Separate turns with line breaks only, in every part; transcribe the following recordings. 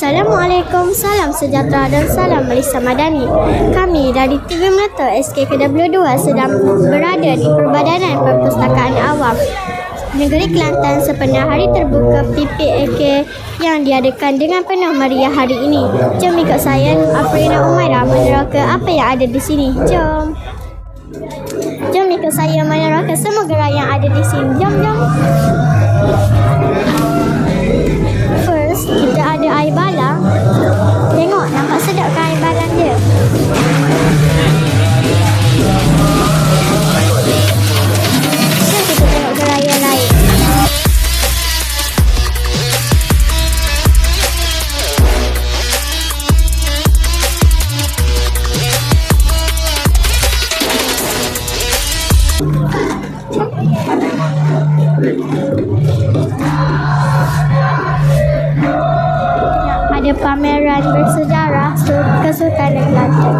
Assalamualaikum, salam sejahtera dan salam Malaysia Madani. Kami dari TV Melata SKKW2 sedang berada di Perbadanan Perpustakaan Awam Negeri Kelantan sempena Hari Terbuka PPAK yang diadakan dengan penuh meriah hari ini. Jom ikut saya, Afrina Umairah, meneroka apa yang ada di sini. Jom ikut saya meneroka semua gerai yang ada di sini. Jom. First, kita ada air balang. Tengok, nampak sedap kan air balang dia? Jom kita tengok gerai yang lain. Ada pameran bersejarah Kesultanan Kelantan.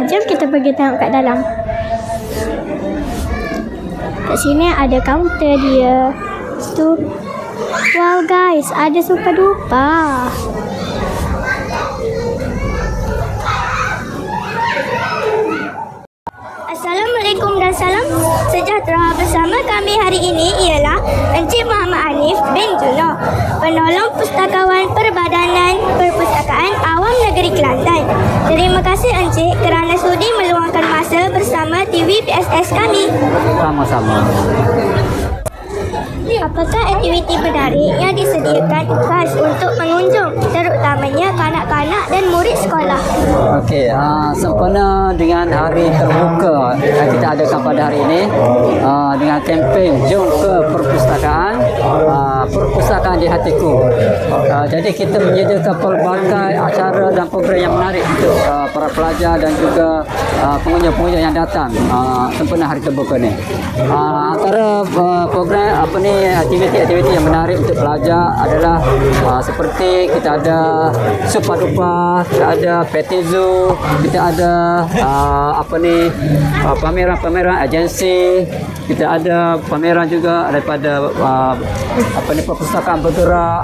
Jom kita pergi tengok kat dalam. Kat sini ada kaunter dia. Wow guys, ada super duper. Assalamualaikum dan salam sejahtera. Bersama kami hari ini ialah Encik Muhammad Hanif bin Juno, penolong pustakawan Perbadanan Perpustakaan Awam Negeri Kelantan. Terima kasih Encik kerana sudi meluangkan masa bersama TV PSS kami.
Sama-sama.
Apakah aktiviti menarik yang disediakan khas untuk pengunjung, terutamanya kanak-kanak dan murid sekolah?
Okey, sempena dengan hari terbuka yang kita adakan pada hari ini dengan kempen Jom ke Perpustakaan, Perpustakaan di Hatiku. Jadi kita menyediakan pelbagai acara dan program yang menarik untuk para pelajar dan juga pengunjung-pengunjung yang datang sempena hari terbuka ni. Antara program aktiviti-aktiviti yang menarik untuk pelajar adalah seperti kita ada Super Duper, kita ada Petty Zoo, kita ada pameran-pameran agensi, kita ada pameran juga daripada perpustakaan bergerak,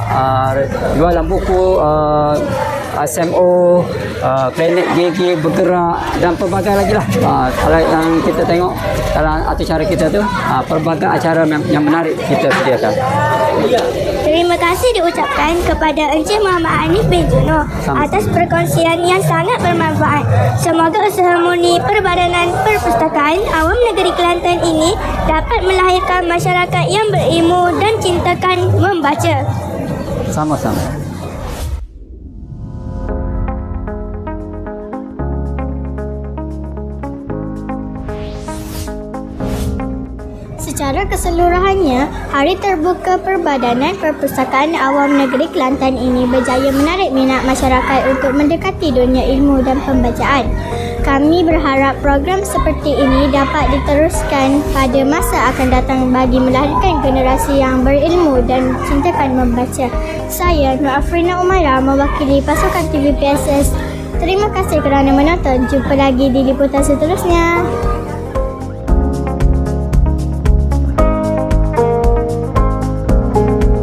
jualan buku, SMO, klinik gigi bergerak dan pelbagai lagi lah. Kalau yang kita tengok dalam acara kita tu, pelbagai acara yang menarik kita sediakan.
Terima kasih diucapkan kepada Encik Muhammad Hanif bin Juno atas perkongsian yang sangat bermanfaat. Semoga usaha murni Perbadanan Perpustakaan Awam Negeri Kelantan ini dapat melahirkan masyarakat yang berilmu dan cintakan membaca.
Sama-sama.
Secara keseluruhannya, Hari Terbuka Perbadanan Perpustakaan Awam Negeri Kelantan ini berjaya menarik minat masyarakat untuk mendekati dunia ilmu dan pembacaan. Kami berharap program seperti ini dapat diteruskan pada masa akan datang bagi melahirkan generasi yang berilmu dan cintakan membaca. Saya, Nur Afrina Umairah, mewakili pasukan TV PSS. Terima kasih kerana menonton. Jumpa lagi di liputan seterusnya.